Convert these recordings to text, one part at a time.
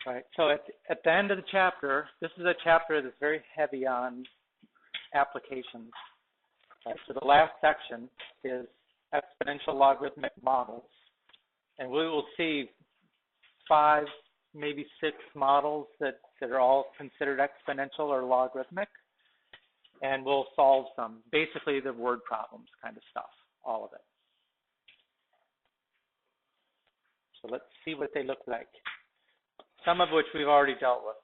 Right. So at the end of the chapter, this is a chapter that's very heavy on applications. Right. So the last section is exponential logarithmic models. And we will see 5, maybe 6 models that are all considered exponential or logarithmic. And we'll solve some, basically the word problems kind of stuff, all of it. So let's see what they look like. Some of which we've already dealt with,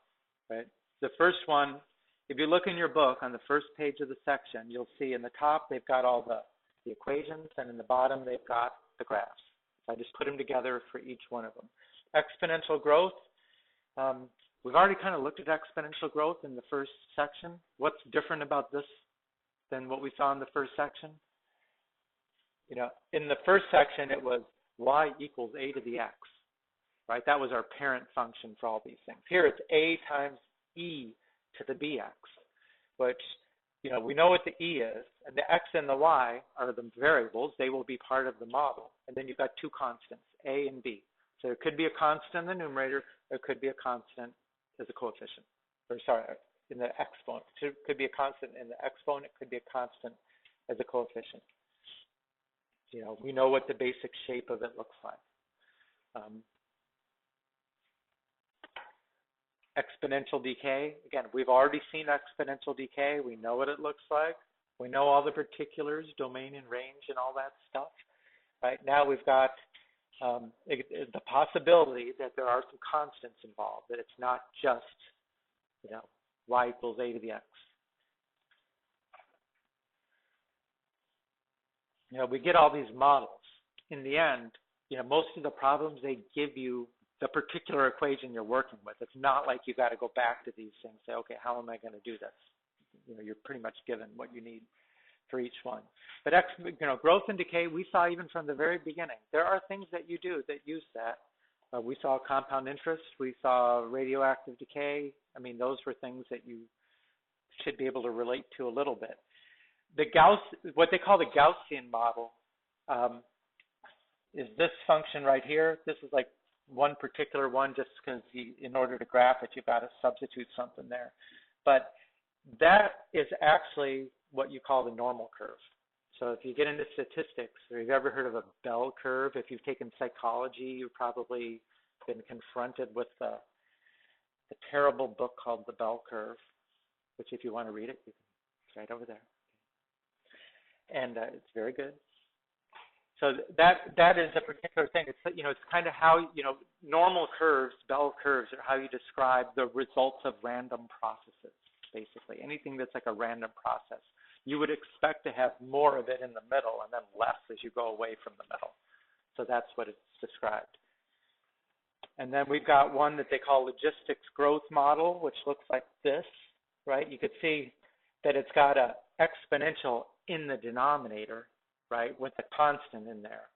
right? The first one, if you look in your book on the first page of the section, you'll see in the top they've got all the equations, and in the bottom they've got the graphs. So I just put them together for each one of them. Exponential growth, we've already kind of looked at exponential growth in the first section. What's different about this than what we saw in the first section? You know, in the first section it was y equals a to the x. Right, that was our parent function for all these things. Here it's a times e to the bx, which, you know, we know what the e is, and the x and the y are the variables. They will be part of the model. And then you've got 2 constants, a and b. So there could be a constant in the numerator, there could be a constant as a coefficient. Or sorry, in the exponent. So it could be a constant in the exponent, it could be a constant as a coefficient. You know, we know what the basic shape of it looks like. Exponential decay, again, we've already seen exponential decay. We know what it looks like. We know all the particulars, domain and range and all that stuff. Right now we've got the possibility that there are some constants involved, that it's not just, you know, y equals a to the x. You know, we get all these models. In the end, you know, most of the problems, they give you the particular equation you're working with. It's not like you got to go back to these things, say, okay, how am I going to do this? You know, you're pretty much given what you need for each one. But you know, growth and decay, we saw even from the very beginning. There are things that you do that use that. We saw compound interest. We saw radioactive decay. I mean, those were things that you should be able to relate to a little bit. The what they call the Gaussian model is this function right here. This is like one particular one, just because in order to graph it, you've got to substitute something there. But that is actually what you call the normal curve. So if you get into statistics, or you've ever heard of a bell curve, if you've taken psychology, you've probably been confronted with the terrible book called The Bell Curve, which if you want to read it, it's right over there. And it's very good. So that is a particular thing. It's, you know, it's kind of how, you know, normal curves, bell curves, are how you describe the results of random processes, basically. Anything that's like a random process. You would expect to have more of it in the middle and then less as you go away from the middle. So that's what it's described. And then we've got one that they call logistics growth model, which looks like this, right? You could see that it's got a exponential in the denominator, right, with a constant in there.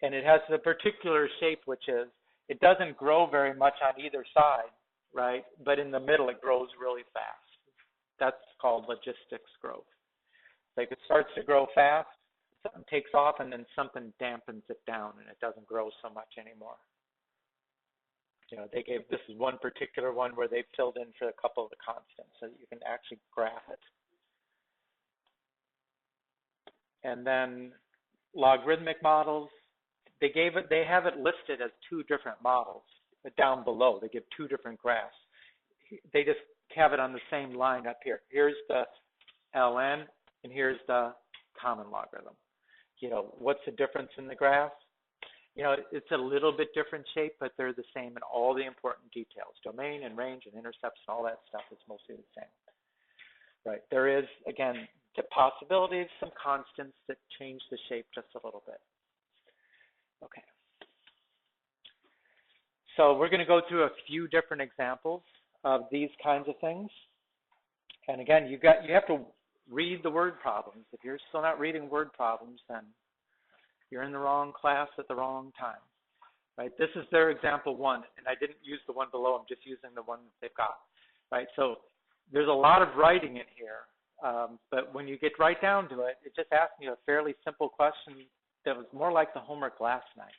And it has a particular shape, which is, it doesn't grow very much on either side, right? But in the middle, it grows really fast. That's called logistics growth. Like it starts to grow fast, something takes off, and then something dampens it down, and it doesn't grow so much anymore. You know, this is one particular one where they filled in for a couple of the constants so that you can actually graph it. And then logarithmic models, they have it listed as 2 different models down below. They give 2 different graphs. They just have it on the same line up here. Here's the ln, and here's the common logarithm. You know, what's the difference in the graphs? You know, it's a little bit different shape, but they're the same in all the important details. Domain and range and intercepts and all that stuff is mostly the same. Right. There is, again, the possibility of some constants that change the shape just a little bit. Okay. So we're going to go through a few different examples of these kinds of things. And again, you have to read the word problems. If you're still not reading word problems, then you're in the wrong class at the wrong time. Right? This is their example 1, and I didn't use the one below. I'm just using the one that they've got. Right? So there's a lot of writing in here. But when you get right down to it, it just asks you a fairly simple question that was more like the homework last night.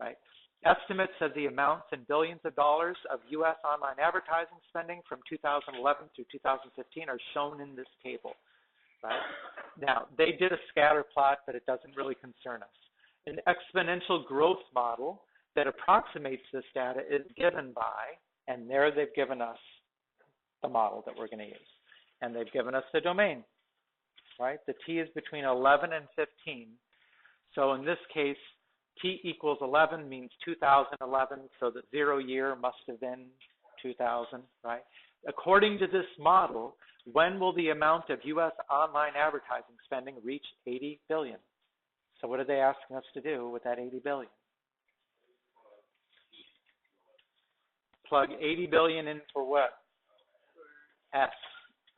right? Estimates of the amounts in billions of dollars of U.S. online advertising spending from 2011 through 2015 are shown in this table, right? Now, they did a scatter plot, but it doesn't really concern us. An exponential growth model that approximates this data is given by, and there they've given us the model that we're going to use. And they've given us the domain, right? The t is between 11 and 15. So in this case, t equals 11 means 2011, so the 0 year must have been 2000, right? According to this model, when will the amount of U.S. online advertising spending reach 80 billion? So what are they asking us to do with that 80 billion? Plug 80 billion in for what? S,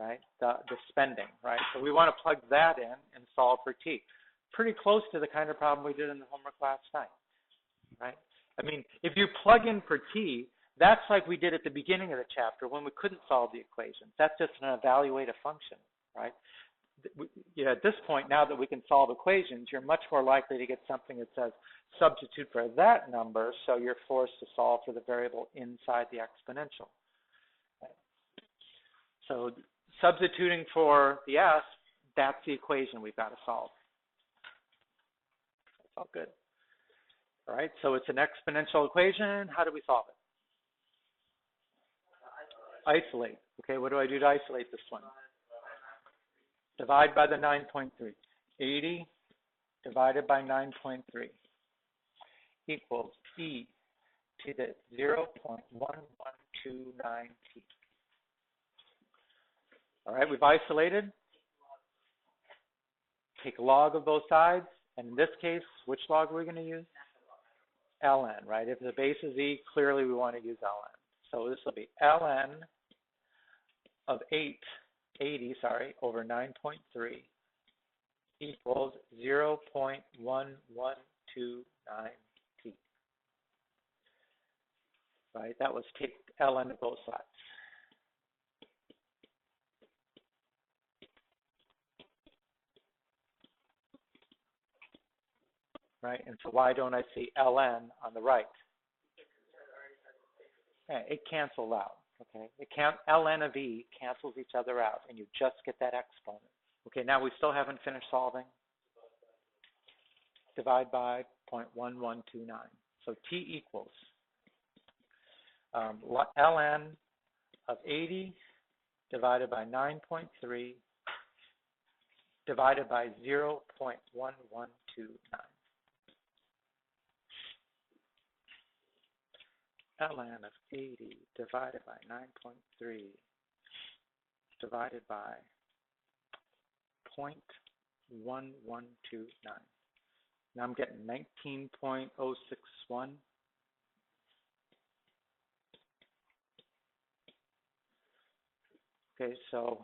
right? The spending, right? So we want to plug that in and solve for t. Pretty close to the kind of problem we did in the homework last night, right? I mean, if you plug in for t, that's like we did at the beginning of the chapter when we couldn't solve the equations. That's just an evaluate a function, right? At this point, now that we can solve equations, you're much more likely to get something that says substitute for that number, so you're forced to solve for the variable inside the exponential. Right? So substituting for the s, that's the equation we've got to solve. That's all good. All right, so it's an exponential equation. How do we solve it? Isolate. Okay, what do I do to isolate this one? Divide by the 9.3. 80 divided by 9.3 equals e to the 0.1129t. All right, we've isolated. Take log of both sides. And in this case, which log are we going to use? ln, right? If the base is e, clearly we want to use ln. So this will be ln of 80 over 9.3 equals 0.1129t. Right? That was take ln of both sides. Right? And so why don't I see ln on the right? Yeah, it cancels out. Okay, ln of e cancels each other out, and you just get that exponent. Okay, now we still haven't finished solving. Divide by 0.1129. So t equals ln of 80 divided by 9.3 divided by 0.1129. ln of 80 divided by 9.3 divided by 0.1129. Now I'm getting 19.061. Okay, so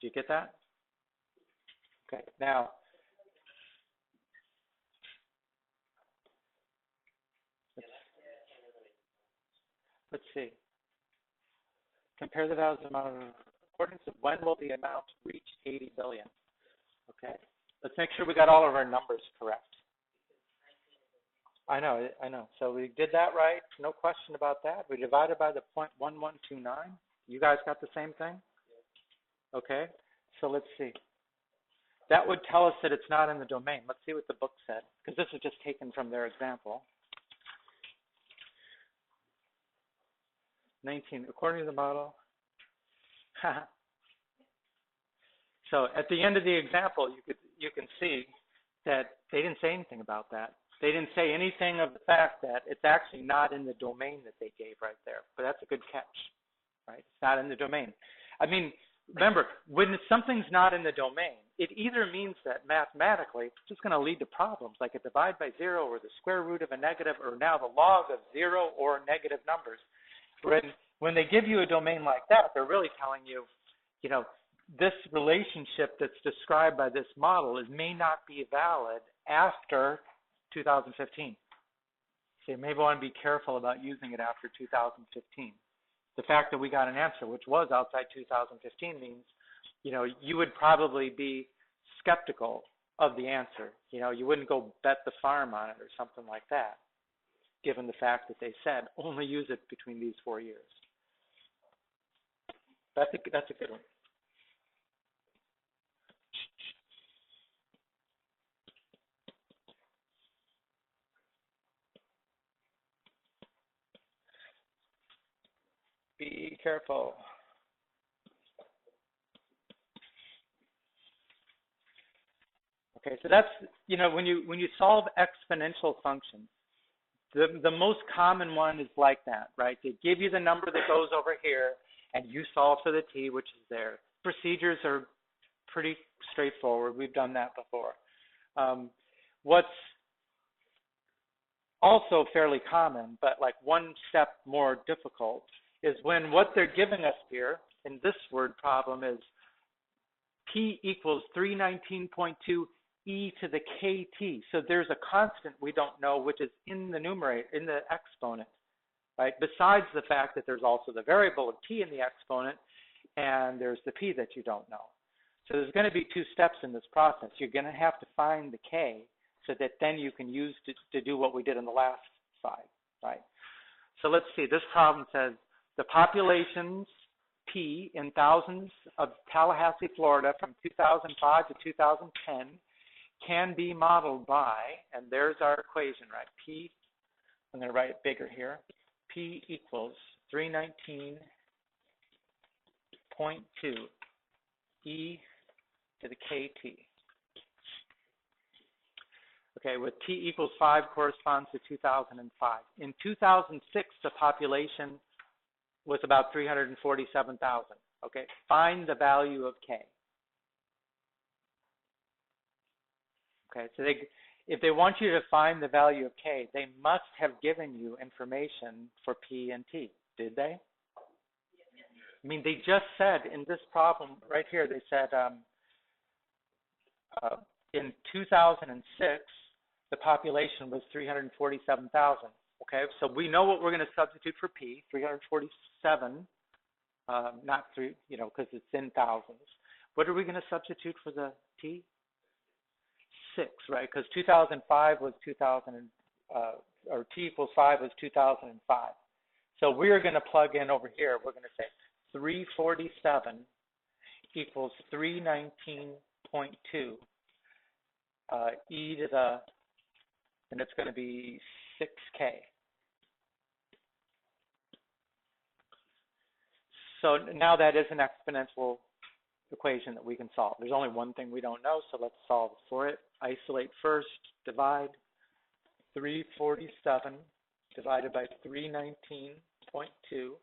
do you get that? Okay, now let's see. Compare the values of amount of according to when will the amount reach 80 billion? Okay. Let's make sure we got all of our numbers correct. I know. So we did that right. No question about that. We divided by the 0.1129. You guys got the same thing? Okay. So let's see. That would tell us that it's not in the domain. Let's see what the book said, because this is just taken from their example. 19, according to the model. So at the end of the example, you can see that they didn't say anything about that. They didn't say anything of the fact that it's actually not in the domain that they gave right there. But that's a good catch, right? It's not in the domain. I mean, remember, when something's not in the domain, it either means that mathematically it's just going to lead to problems like a divide by 0 or the square root of a negative or now the log of 0 or negative numbers. When they give you a domain like that, they're really telling you, this relationship that's described by this model may not be valid after 2015. So you may want to be careful about using it after 2015. The fact that we got an answer which was outside 2015 means, you would probably be skeptical of the answer. You know, you wouldn't go bet the farm on it or something like that, given the fact that they said only use it between these 4 years. That's a good one. Be careful. Okay, so that's, you know, when you solve exponential functions, the most common one is like that, right? They give you the number that goes over here, and you solve for the t, which is there. Procedures are pretty straightforward. We've done that before. What's also fairly common, but like one step more difficult, is when what they're giving us here in this word problem is p equals 319.2 e to the kt. So there's a constant we don't know, which is in the numerator, in the exponent, right? Besides the fact that there's also the variable of t in the exponent, and there's the p that you don't know. So there's going to be 2 steps in this process. You're going to have to find the k so that then you can use to do what we did in the last slide, right? So let's see. This problem says the populations P in thousands of Tallahassee, Florida from 2005 to 2010 can be modeled by, and there's our equation, right? P, I'm going to write it bigger here. P equals 319.2 e to the kt. Okay, with t equals 5 corresponds to 2005. In 2006, the population was about 347,000. Okay, find the value of k. Okay, so if they want you to find the value of k, they must have given you information for p and t. Did they? I mean, they just said in this problem right here, they said in 2006, the population was 347,000. Okay, so we know what we're going to substitute for p, 347, not 3, you know, because it's in thousands. What are we going to substitute for the t? 6, right? Because 2005 was 2000, or t equals 5 was 2005. So we're going to plug in over here. We're going to say 347 equals 319.2 e to the, and it's going to be 6k. So now that is an exponential equation that we can solve. There's only one thing we don't know, so let's solve for it. Isolate first, divide 347 divided by 319.2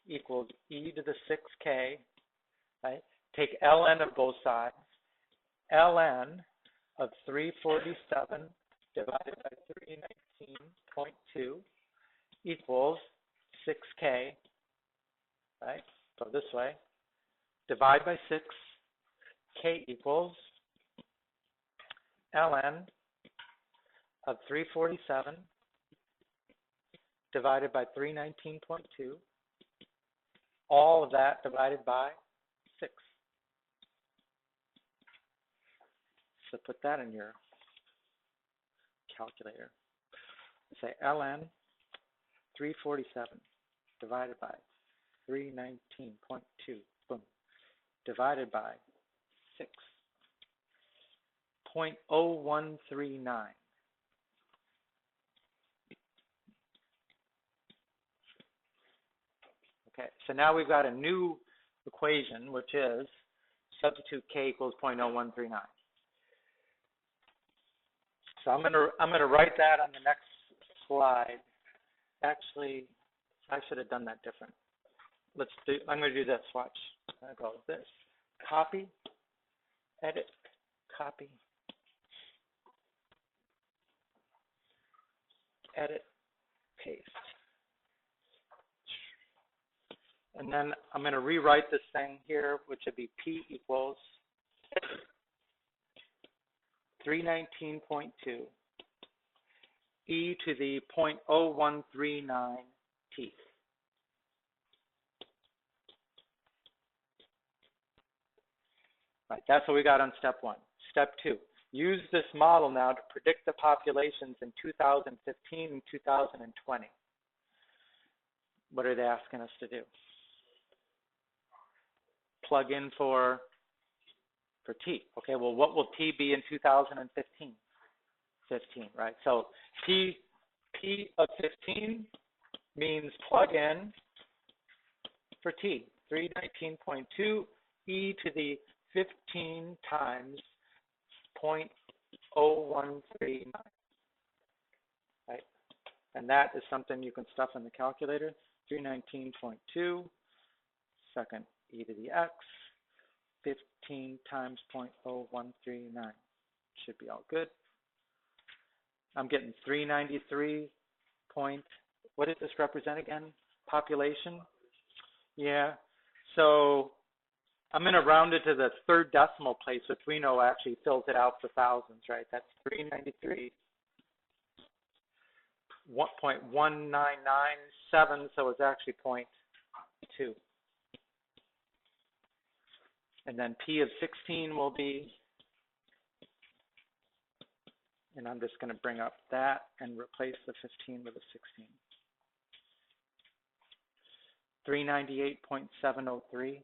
equals e to the 6k, right? Take ln of both sides. ln of 347 divided by 319.2 equals 6k, right? So this way, divide by 6, k equals ln of 347 divided by 319.2, all of that divided by 6. So put that in your calculator. Say ln 347 divided by 319.2, boom, divided by 6.0139. Okay, so now we've got a new equation, which is substitute k equals 0.0139. So I'm gonna write that on the next slide. Actually, I should have done that different. I'm gonna do this, watch. I'm gonna go with this. Copy, edit, copy, edit, paste. And then I'm gonna rewrite this thing here, which would be P equals 319.2 e to the 0.0139 t. Right, that's what we got on step 1. Step 2, Use this model now to predict the populations in 2015 and 2020. What are they asking us to do? Plug in for T. Okay, well, what will T be in 2015? 15, right? So P of 15 means plug in for T, 319.2 e to the 15 times 0.0139, right? And that is something you can stuff in the calculator, 319.2, second e to the x, 15 times 0.0139. Should be all good. I'm getting 393 point, what does this represent again? Population? Yeah, so I'm going to round it to the third decimal place, which we know actually fills it out for thousands, right? That's 393, 1.1997, so it's actually 0.2. And then P of 16 will be, and I'm just going to bring up that and replace the 15 with a 16. 398.703.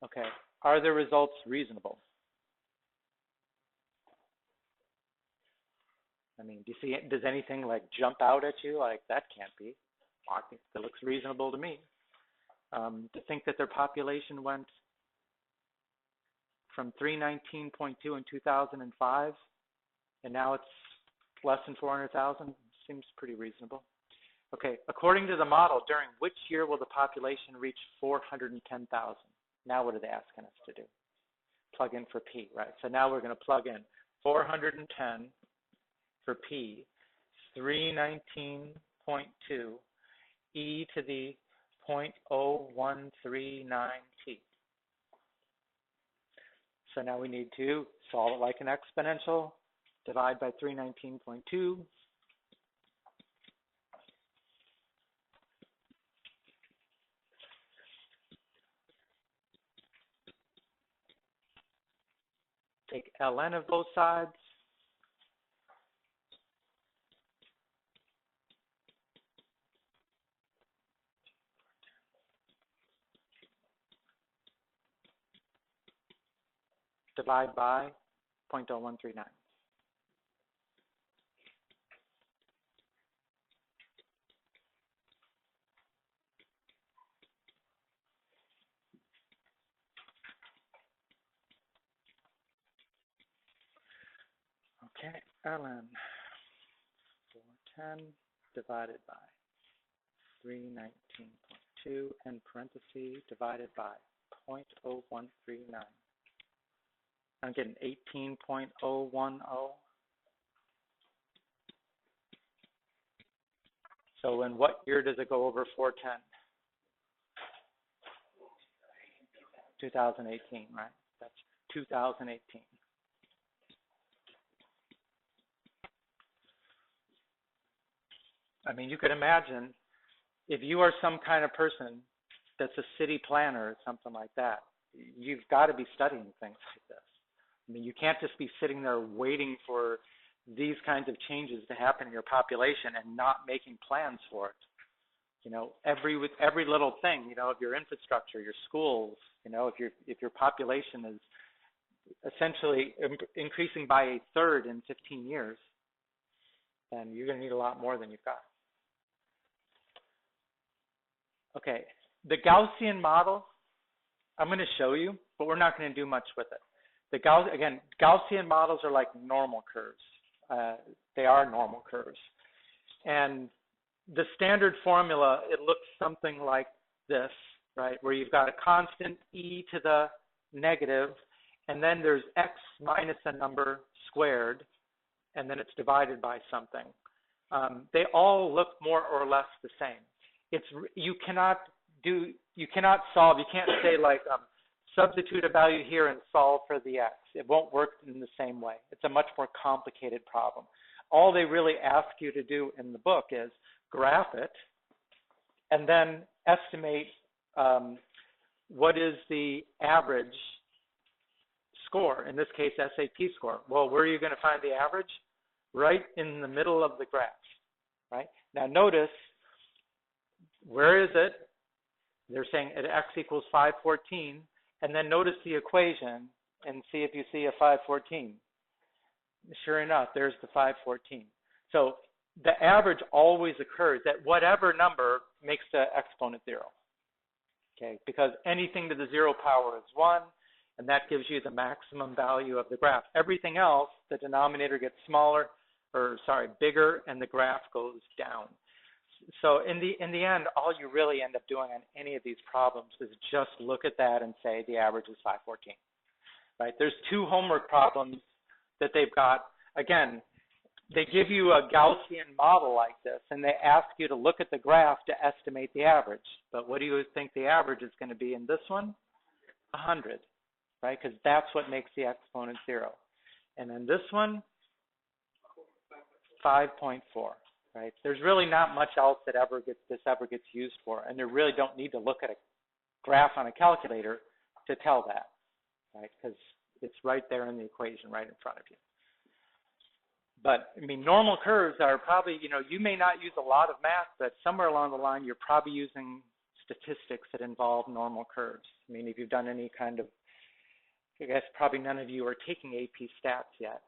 Okay, are the results reasonable? I mean, do you see, does anything like jump out at you like that can't be? I think that looks reasonable to me. To think that their population went from 319.2 in 2005, and now it's less than 400,000, seems pretty reasonable. Okay, according to the model, during which year will the population reach 410,000? Now what are they asking us to do? Plug in for P, right? So now we're going to plug in 410 for P, 319.2 e to the 0.0139t. So now we need to solve it like an exponential, divide by 319.2. Take ln of both sides. Divide by 0.0139. Okay, ln 410 divided by 319.2 and parentheses divided by 0.0139. I'm getting 18.010. So in what year does it go over 410? 2018, right? That's 2018. I mean, you could imagine if you are some kind of person that's a city planner or something like that, you've got to be studying things like this. I mean, you can't just be sitting there waiting for these kinds of changes to happen in your population and not making plans for it. You know, with every little thing, you know, of your infrastructure, your schools, you know, if your population is essentially increasing by a third in 15 years, then you're going to need a lot more than you've got. Okay, the Gaussian model, I'm going to show you, but we're not going to do much with it. Again, Gaussian models are like normal curves. They are normal curves. And the standard formula, it looks something like this, right, where you've got a constant e to the negative, and then there's x minus a number squared, and then it's divided by something. They all look more or less the same. You cannot solve, you can't say like, substitute a value here and solve for the x. It won't work in the same way. It's a much more complicated problem. All they really ask you to do in the book is graph it and then estimate what is the average score? In this case, SAT score. Well, where are you going to find the average? Right in the middle of the graph, right? Now notice, where is it? They're saying at x equals 514, and then notice the equation and see if you see a 514. Sure enough, there's the 514. So the average always occurs at whatever number makes the exponent 0. Okay, because anything to the 0 power is 1, and that gives you the maximum value of the graph. Everything else, the denominator gets bigger, and the graph goes down. So in the end, all you really end up doing on any of these problems is just look at that and say the average is 514. Right? There's 2 homework problems that they've got. Again, they give you a Gaussian model like this, and they ask you to look at the graph to estimate the average. But what do you think the average is going to be in this one? 100, right? Because that's what makes the exponent 0. And then this one, 5.4, right? There's really not much else that this ever gets used for, and you really don't need to look at a graph on a calculator to tell that, right? Because it's right there in the equation right in front of you. But, I mean, normal curves are probably, you may not use a lot of math, but somewhere along the line, you're probably using statistics that involve normal curves. I mean, if you've done any kind of, I guess probably none of you are taking AP stats yet.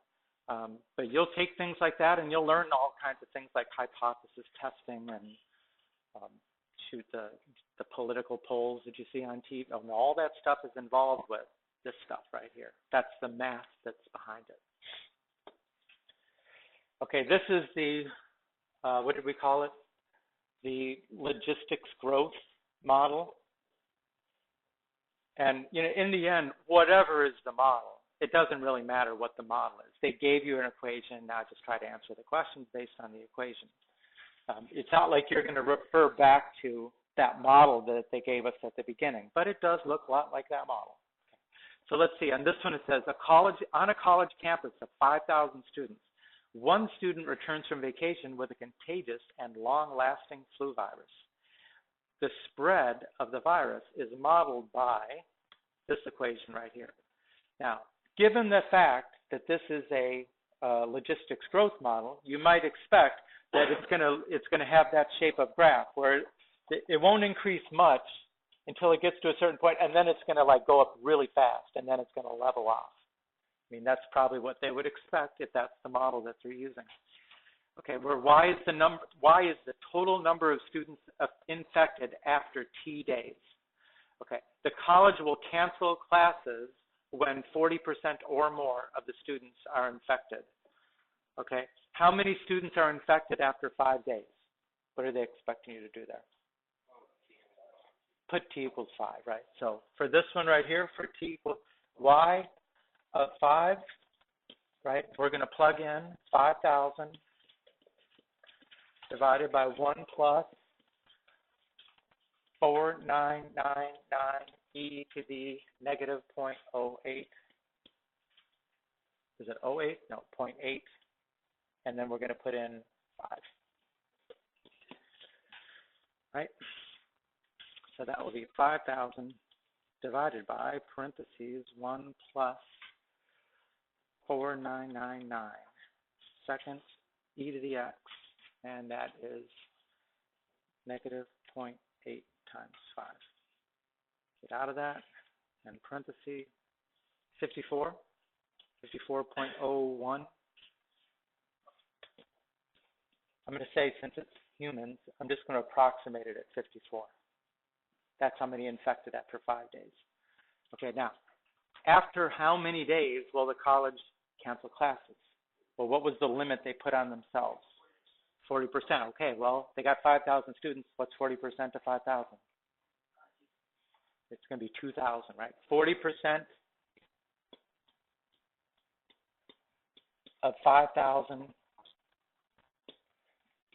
But you'll take things like that, and you'll learn all kinds of things like hypothesis testing and the political polls that you see on TV. And all that stuff is involved with this stuff right here. That's the math that's behind it. Okay, this is the, what did we call it? The logistics growth model. And, in the end, whatever is the model, it doesn't really matter what the model is. They gave you an equation, now just try to answer the questions based on the equation. It's not like you're going to refer back to that model that they gave us at the beginning, but it does look a lot like that model. So let's see, on this one it says, on a college campus of 5,000 students, one student returns from vacation with a contagious and long-lasting flu virus. The spread of the virus is modeled by this equation right here. Now, given the fact that this is a logistics growth model, you might expect that it's going to have that shape of graph where it won't increase much until it gets to a certain point, and then it's going to go up really fast, and then it's going to level off. I mean, that's probably what they would expect if that's the model that they're using. Okay, why is the total number of students infected after T days? Okay, the college will cancel classes when 40% or more of the students are infected. Okay, how many students are infected after 5 days? What are they expecting you to do there? Put T equals 5, right? So for this one right here, for T equals Y of 5, right, we're going to plug in 5,000 divided by 1 plus 4999 e to the negative 0.08. Is it 08? No, 0.8. And then we're going to put in 5. Right? So that will be 5,000 divided by parentheses 1 plus 4999 second e to the x, and that is negative 0.8 times 5. Get out of that, and parentheses 54, 54.01. I'm going to say, since it's humans, I'm just going to approximate it at 54. That's how many infected after 5 days. Okay, now, after how many days will the college cancel classes? Well, what was the limit they put on themselves? 40%. Okay, well, they got 5,000 students. What's 40% of 5,000? It's going to be 2,000, right? 40% of 5,000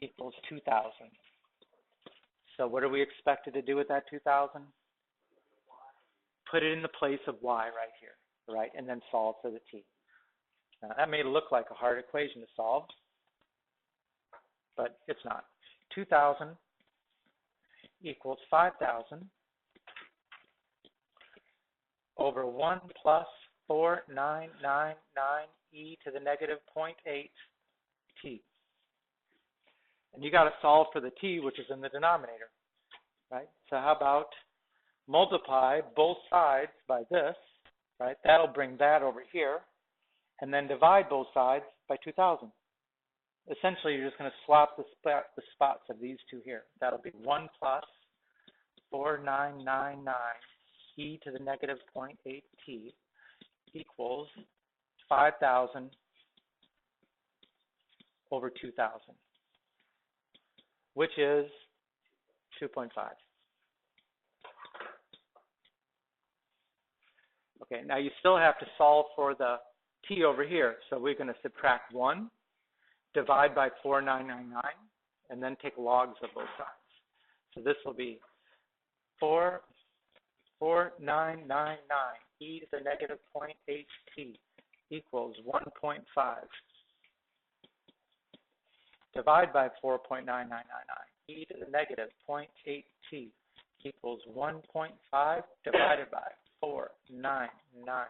equals 2,000. So what are we expected to do with that 2,000? Put it in the place of y right here, right? And then solve for the t. Now, that may look like a hard equation to solve, but it's not. 2,000 equals 5,000 over 1 plus 4999 e to the negative 0.8 t. And you got to solve for the t, which is in the denominator, right? So how about multiply both sides by this, right? That'll bring that over here, and then divide both sides by 2,000. Essentially, you're just going to swap the spots of these two here. That'll be 1 plus 4999 e to the negative 0.8 t equals 5,000 over 2,000, which is 2.5. Okay, now you still have to solve for the t over here. So we're going to subtract 1, divide by 4999, and then take logs of both sides. So this will be 4999 e to the negative 0.8 t equals 1.5. Divide by 4.9999 e to the negative 0.8 t equals 1.5 divided by 4999.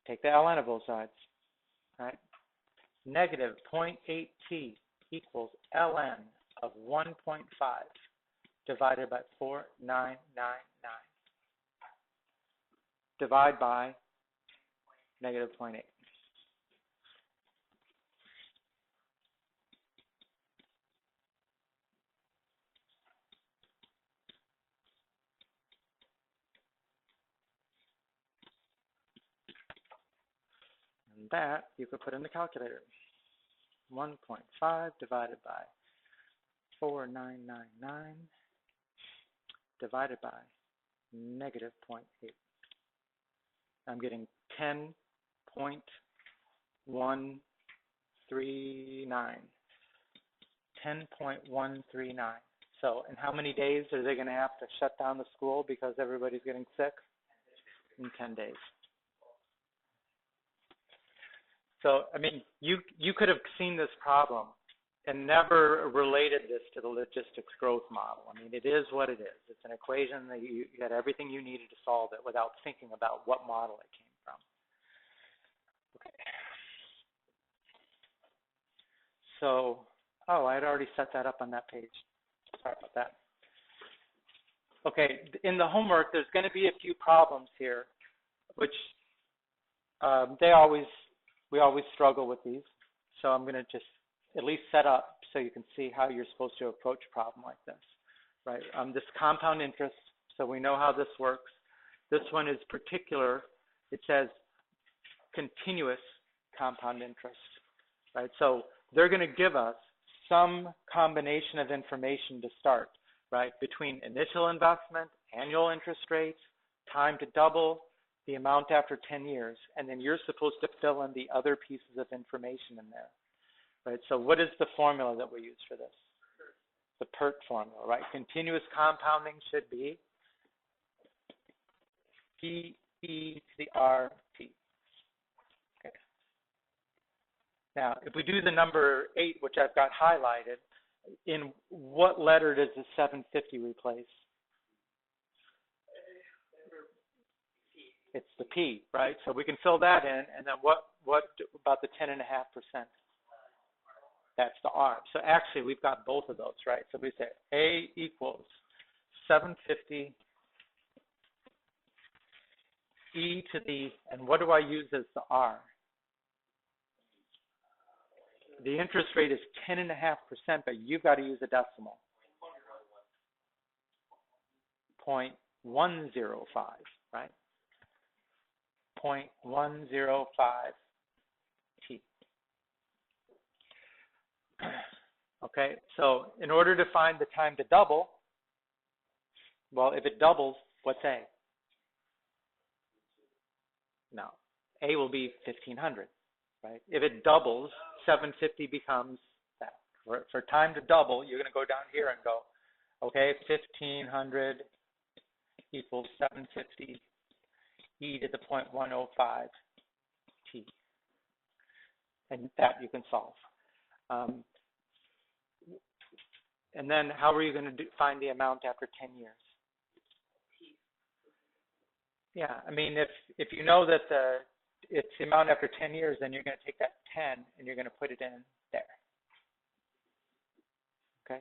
Take the ln of both sides, right? Negative 0.8 t equals ln of 1.5 divided by 4999. Divide by negative 0.8. And that you could put in the calculator. 1.5 divided by 4999 divided by negative 0.8. I'm getting 10.139. 10.139. So in how many days are they going to have to shut down the school because everybody's getting sick? In 10 days. So, I mean, you could have seen this problem and never related this to the logistics growth model. I mean, it is what it is. It's an equation that you had everything you needed to solve it without thinking about what model it came from. Okay. So, oh, I had already set that up on that page. Sorry about that. Okay, in the homework, there's going to be a few problems here, which we always struggle with these. So I'm going to just at least set up so you can see how you're supposed to approach a problem like this, right? This compound interest, so we know how this works. This one is particular. It says continuous compound interest, right? So they're going to give us some combination of information to start, right? Between initial investment, annual interest rates, time to double, the amount after 10 years, and then you're supposed to fill in the other pieces of information in there, right? So what is the formula that we use for this? The PERT formula, right? Continuous compounding should be P e to the RT. Okay. Now, if we do the number 8, which I've got highlighted, in what letter does the 750 replace? It's the P, right? So we can fill that in, and then what about the 10.5%? That's the R. So actually, we've got both of those, right? So we say A equals 750 e to the, and what do I use as the R? The interest rate is 10.5%, but you've got to use a decimal. 0.105, right? 0.105 t. Okay, so in order to find the time to double, well, if it doubles, what's A? No, A will be 1,500, right? If it doubles, 750 becomes that. For time to double, you're going to go down here and go, okay, 1,500 equals 750 e to the 0.105 t. And that you can solve. And then how are you going to find the amount after 10 years? Yeah, I mean, if you know that it's the amount after 10 years, then you're going to take that 10 and you're going to put it in there. Okay.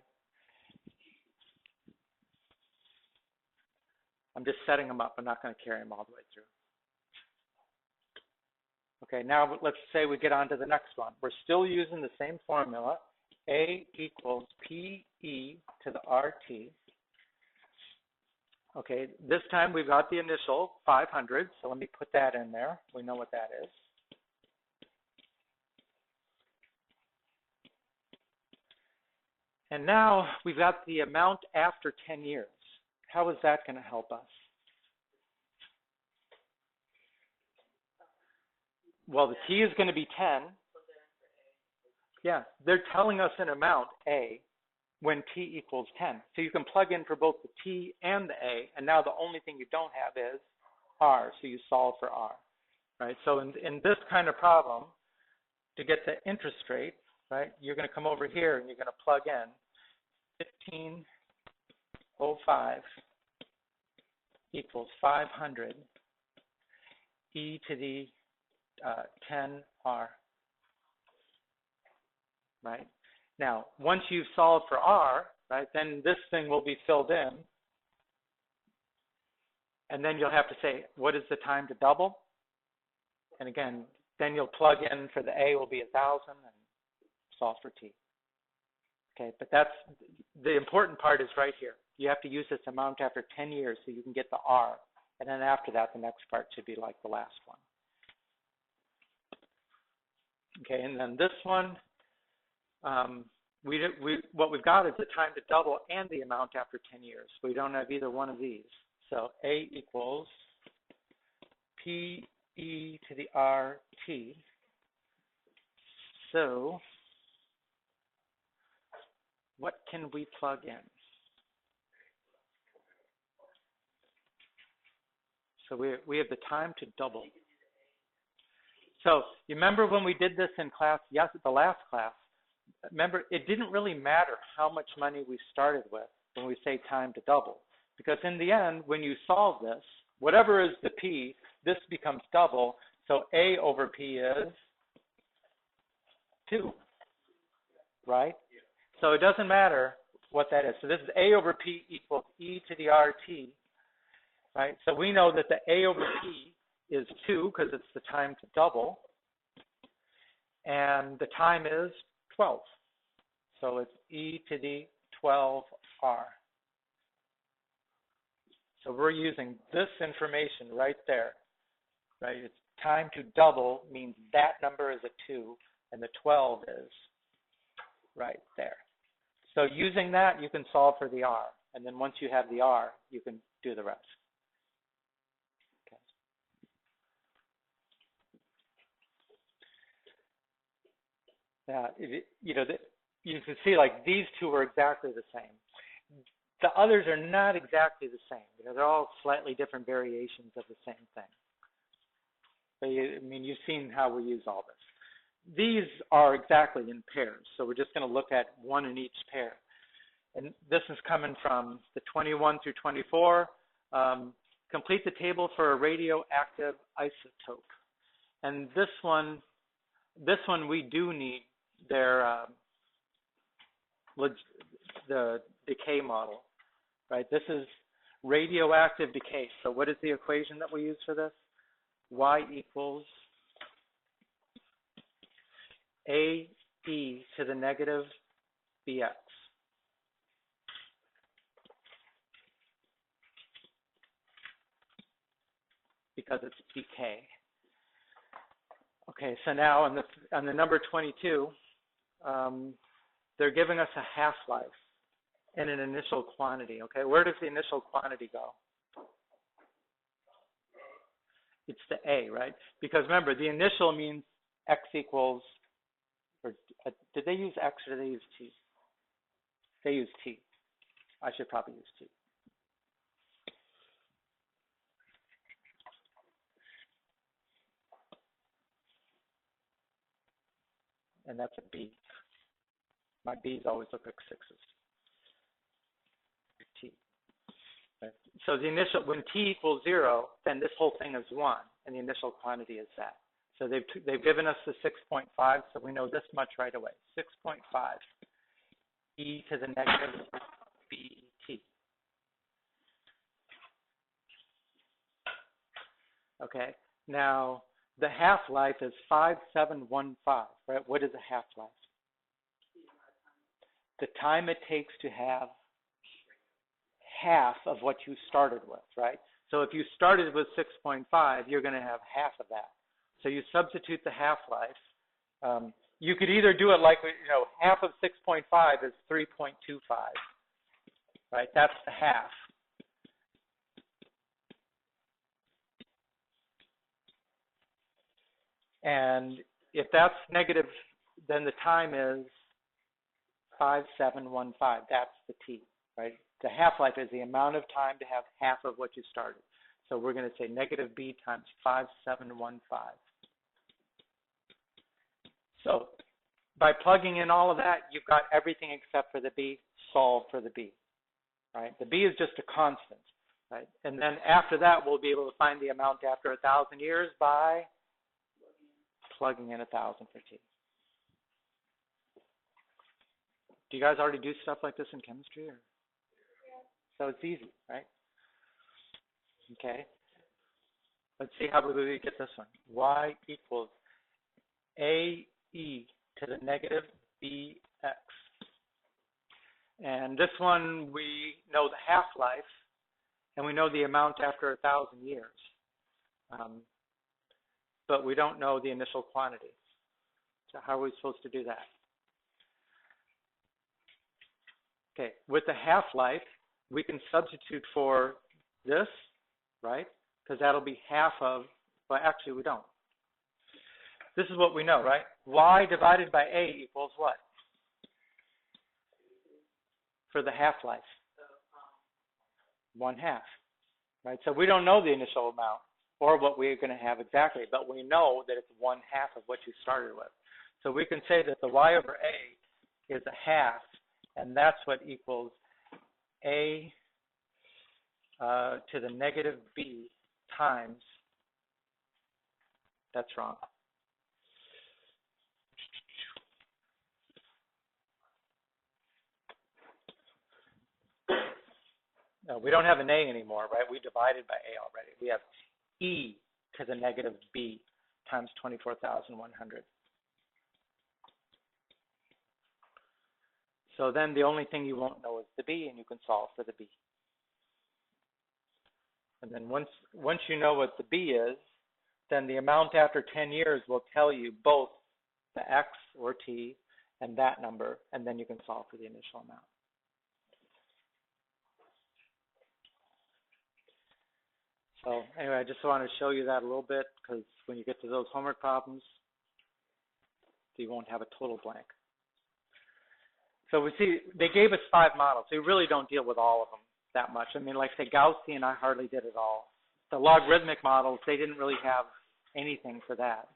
I'm just setting them up. I'm not going to carry them all the way through. Okay, now let's say we get on to the next one. We're still using the same formula. A equals PE to the RT. Okay, this time we've got the initial 500, so let me put that in there. We know what that is. And now we've got the amount after 10 years. How is that going to help us? Well, the T is going to be 10. Yeah, they're telling us an amount, A, when T equals 10. So you can plug in for both the T and the A, and now the only thing you don't have is R, so you solve for R, right? So in this kind of problem, to get the interest rate, right, you're going to come over here and you're going to plug in 1505 equals 500 e to the 10R, right? Now, once you've solved for R, right, then this thing will be filled in. And then you'll have to say, what is the time to double? And again, then you'll plug in for the A will be 1,000 and solve for T. Okay, but that's the important part is right here. You have to use this amount after 10 years so you can get the R. And then after that, the next part should be like the last one. Okay, and then this one, what we've got is the time to double and the amount after 10 years. We don't have either one of these. So A equals PE to the RT. So what can we plug in? So we have the time to double. So you remember when we did this in class, yes, the last class, remember it didn't really matter how much money we started with when we say time to double. Because in the end, when you solve this, whatever is the P, this becomes double. So A over P is 2, right? So it doesn't matter what that is. So this is A over P equals E to the RT, right? So we know that the A over P is 2 because it's the time to double. And the time is 12. So it's E to the 12R. So we're using this information right there, right? It's time to double means that number is a 2 and the 12 is right there. So using that, you can solve for the R. And then once you have the R, you can do the rest. Okay. Now, you can see like these two are exactly the same. The others are not exactly the same. They're all slightly different variations of the same thing. But you've seen how we use all this. These are exactly in pairs, so we're just going to look at one in each pair. And this is coming from the 21 through 24. Complete the table for a radioactive isotope. And this one we do need their the decay model, right? This is radioactive decay. So what is the equation that we use for this? Y equals AE to the negative BX. Because it's decay. Okay, so now on the number 22, they're giving us a half-life and an initial quantity. Okay, where does the initial quantity go? It's the A, right? Because remember, the initial means X equals, or did they use X or did they use T? They use T. I should probably use T. And that's a B. My B's always look like 6s. T. Right? So the initial, when t equals 0, then this whole thing is 1, and the initial quantity is that. So they've given us the 6.5, so we know this much right away. 6.5 e to the negative bet. Okay, now the half-life is 5715, right? What is a half-life? The time it takes to have half of what you started with, right? So if you started with 6.5, you're going to have half of that. So you substitute the half-life. You could either do it like, half of 6.5 is 3.25, right? That's the half. And if that's negative, then the time is 5715. That's the t, right? The half-life is the amount of time to have half of what you started. So we're going to say negative b times 5715. So by plugging in all of that, you've got everything except for the b, solved for the b, right? The b is just a constant, right? And then after that, we'll be able to find the amount after 1,000 years by plugging in 1,000 for t. Do you guys already do stuff like this in chemistry? Or? Yeah. So it's easy, right? Okay. Let's see how we get this one. Y equals AE to the negative BX. And this one, we know the half-life, and we know the amount after 1,000 years. But we don't know the initial quantity. So how are we supposed to do that? Okay, with the half-life, we can substitute for this, right? Because that'll be half of, well, actually we don't. This is what we know, right? Y divided by A equals what? For the half-life. 1/2, right? So we don't know the initial amount or what we're going to have exactly, but we know that it's 1/2 of what you started with. So we can say that the Y over A is 1/2, and that's what equals A to the negative B times, that's wrong. No, we don't have an A anymore, right? We divided by A already. We have E to the negative B times 24,100. So then the only thing you won't know is the B, and you can solve for the B. And then once you know what the B is, then the amount after 10 years will tell you both the X or T and that number, and then you can solve for the initial amount. So anyway, I just wanted to show you that a little bit, because when you get to those homework problems, you won't have a total blank. So we see they gave us 5 models. They really don't deal with all of them that much. I mean, like say Gaussian, I hardly did it all. The logarithmic models, they didn't really have anything for that.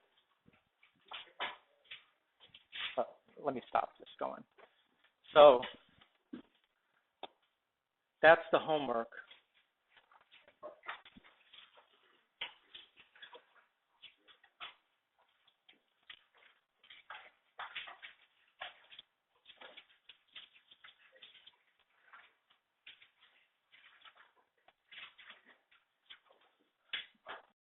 But let me stop this going. So that's the homework.